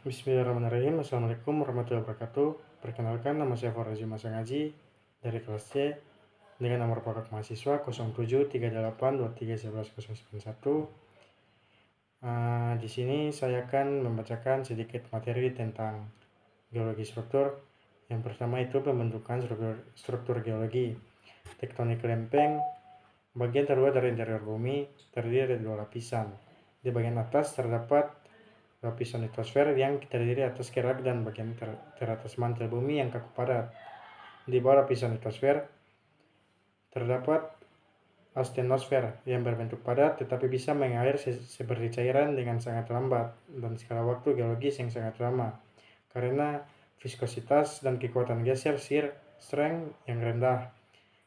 Bismillahirrahmanirrahim. Assalamualaikum warahmatullahi wabarakatuh. Perkenalkan, nama saya Faraji Masa Ngaji dari kelas C dengan nomor pokok mahasiswa 0738231191. Di sini saya akan membacakan sedikit materi tentang geologi struktur. Yang pertama itu pembentukan struktur geologi. Tektonik lempeng, bagian terluar dari interior bumi, terdiri dari dua lapisan. Di bagian atas terdapat lapisan litosfer yang terdiri atas kerak dan bagian teratas mantel bumi yang kaku padat. Di bawah lapisan litosfer terdapat astenosfer yang berbentuk padat tetapi bisa mengalir seperti cairan dengan sangat lambat dan skala waktu geologis yang sangat lama karena viskositas dan kekuatan geser shear strength yang rendah.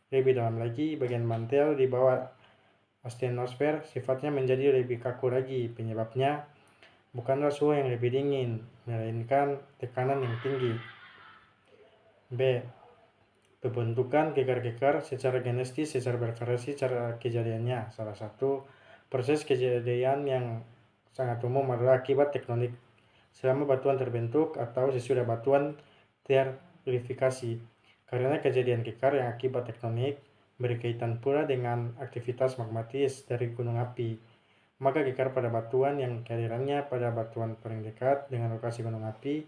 Lebih dalam lagi, bagian mantel di bawah astenosfer sifatnya menjadi lebih kaku lagi. Penyebabnya bukanlah suhu yang lebih dingin, melainkan tekanan yang tinggi. B. Pembentukan kekar-kekar secara genetis secara bervariasi cara kejadiannya. Salah satu proses kejadian yang sangat umum adalah akibat tektonik selama batuan terbentuk atau sesudah batuan terlifikasi. Karena kejadian kekar yang akibat tektonik berkaitan pula dengan aktivitas magmatis dari gunung api, maka kekar pada batuan yang kehadirannya pada batuan paling dekat dengan lokasi gunung api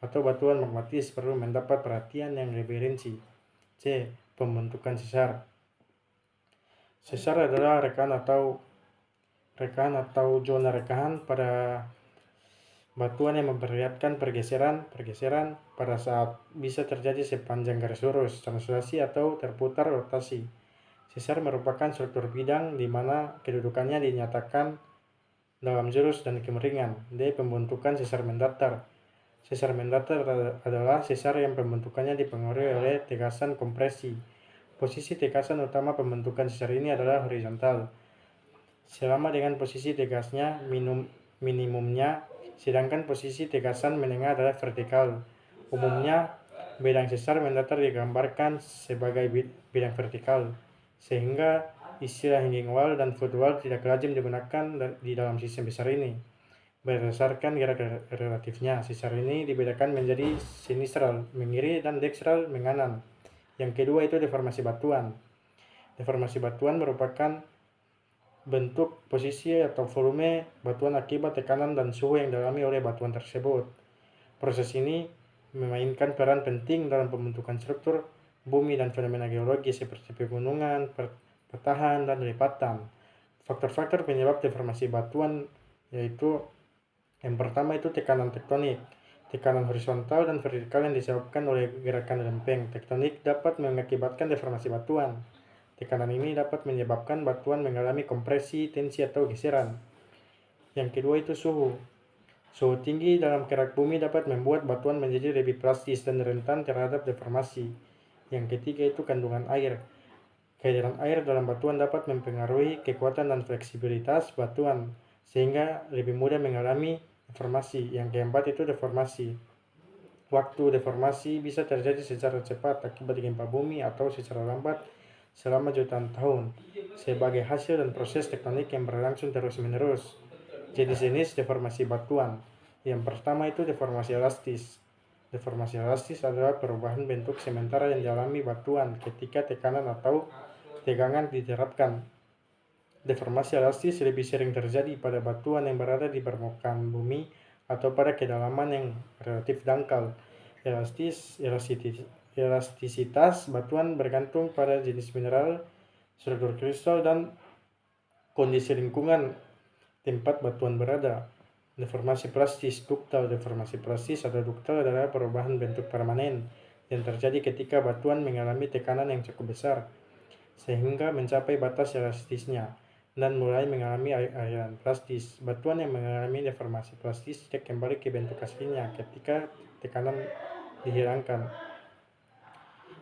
atau batuan magmatis perlu mendapat perhatian yang lebih rinci. C. Pembentukan sesar. Sesar adalah rekan atau zona rekahan pada batuan yang memperlihatkan pergeseran pada saat bisa terjadi sepanjang garis lurus, translasi atau terputar rotasi. Sesar merupakan struktur bidang di mana kedudukannya dinyatakan dalam jurus dan kemiringan. D. Pembentukan sesar mendatar. Sesar mendatar adalah sesar yang pembentukannya dipengaruhi oleh tegasan kompresi. Posisi tegasan utama pembentukan sesar ini adalah horizontal, selama dengan posisi tegasnya minimumnya, sedangkan posisi tegasan menengah adalah vertikal. Umumnya, bidang sesar mendatar digambarkan sebagai bidang vertikal, sehingga istilah hanging wall dan footwall tidak lazim digunakan di dalam sistem besar ini. Berdasarkan gerak relatifnya, sesar ini dibedakan menjadi sinistral mengiri dan dekstral menganan. Yang kedua itu deformasi batuan. Deformasi batuan merupakan bentuk, posisi, atau volume batuan akibat tekanan dan suhu yang dialami oleh batuan tersebut. Proses ini memainkan peran penting dalam pembentukan struktur bumi dan fenomena geologi seperti pegunungan, patahan, dan lipatan. Faktor-faktor penyebab deformasi batuan yaitu yang pertama itu tekanan tektonik. Tekanan horizontal dan vertikal yang disebabkan oleh gerakan lempeng tektonik dapat mengakibatkan deformasi batuan. Tekanan ini dapat menyebabkan batuan mengalami kompresi, tensi, atau geseran. Yang kedua itu suhu. Suhu tinggi dalam kerak bumi dapat membuat batuan menjadi lebih plastis dan rentan terhadap deformasi. Yang ketiga itu kandungan air. Kehadiran air dalam batuan dapat mempengaruhi kekuatan dan fleksibilitas batuan, sehingga lebih mudah mengalami deformasi. Yang keempat itu deformasi. Waktu deformasi bisa terjadi secara cepat akibat gempa bumi atau secara lambat selama jutaan tahun sebagai hasil dan proses tektonik yang berlangsung terus-menerus. Jenis-jenis deformasi batuan. Yang pertama itu deformasi elastis. Deformasi elastis adalah perubahan bentuk sementara yang dialami batuan ketika tekanan atau tegangan diterapkan. Deformasi elastis lebih sering terjadi pada batuan yang berada di permukaan bumi atau pada kedalaman yang relatif dangkal. Elastisitas batuan bergantung pada jenis mineral, struktur kristal, dan kondisi lingkungan tempat batuan berada. Deformasi plastis duktal. Deformasi plastis atau duktal adalah perubahan bentuk permanen yang terjadi ketika batuan mengalami tekanan yang cukup besar sehingga mencapai batas elastisnya dan mulai mengalami aliran plastis. Batuan yang mengalami deformasi plastis tidak kembali ke bentuk aslinya ketika tekanan dihilangkan.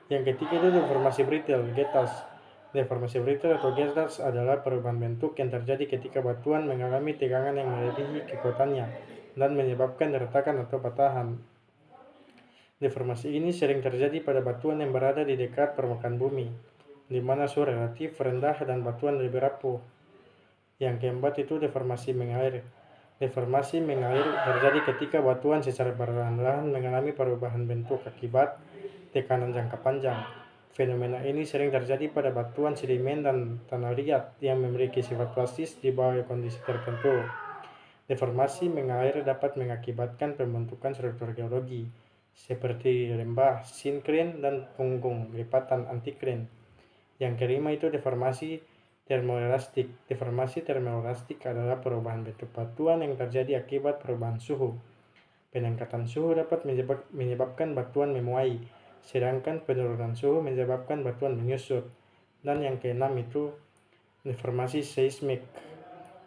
Yang ketiga itu deformasi brittle, getas. Deformasi brittle atau getas adalah perubahan bentuk yang terjadi ketika batuan mengalami tegangan yang melebihi kekuatannya dan menyebabkan retakan atau patahan. Deformasi ini sering terjadi pada batuan yang berada di dekat permukaan bumi, di mana suhu relatif rendah dan batuan lebih rapuh. Yang keempat itu deformasi mengalir. Deformasi mengalir terjadi ketika batuan secara perlahan-lahan mengalami perubahan bentuk akibat tekanan jangka panjang. Fenomena ini sering terjadi pada batuan sedimen dan tanah liat yang memiliki sifat plastis di bawah kondisi tertentu. Deformasi mengalir dapat mengakibatkan pembentukan struktur geologi seperti lembah, sinkrin, dan punggung lipatan antikrin. Yang kelima itu deformasi termoelastik. Deformasi termoelastik adalah perubahan bentuk batuan yang terjadi akibat perubahan suhu. Peningkatan suhu dapat menyebabkan batuan memuai, sedangkan penurunan suhu menyebabkan batuan menyusut. Dan yang keenam itu deformasi seismik.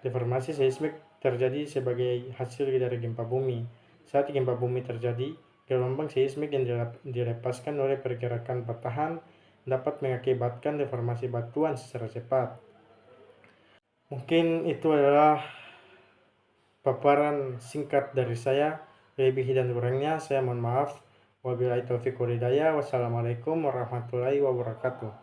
Deformasi seismik terjadi sebagai hasil dari gempa bumi. Saat gempa bumi terjadi, gelombang seismik yang dilepaskan oleh pergerakan batahan dapat mengakibatkan deformasi batuan secara cepat. Mungkin itu adalah paparan singkat dari saya. Lebih dan kurangnya saya mohon maaf. Wabillahi taufiq wal hidayah. Wassalamualaikum warahmatullahi wabarakatuh.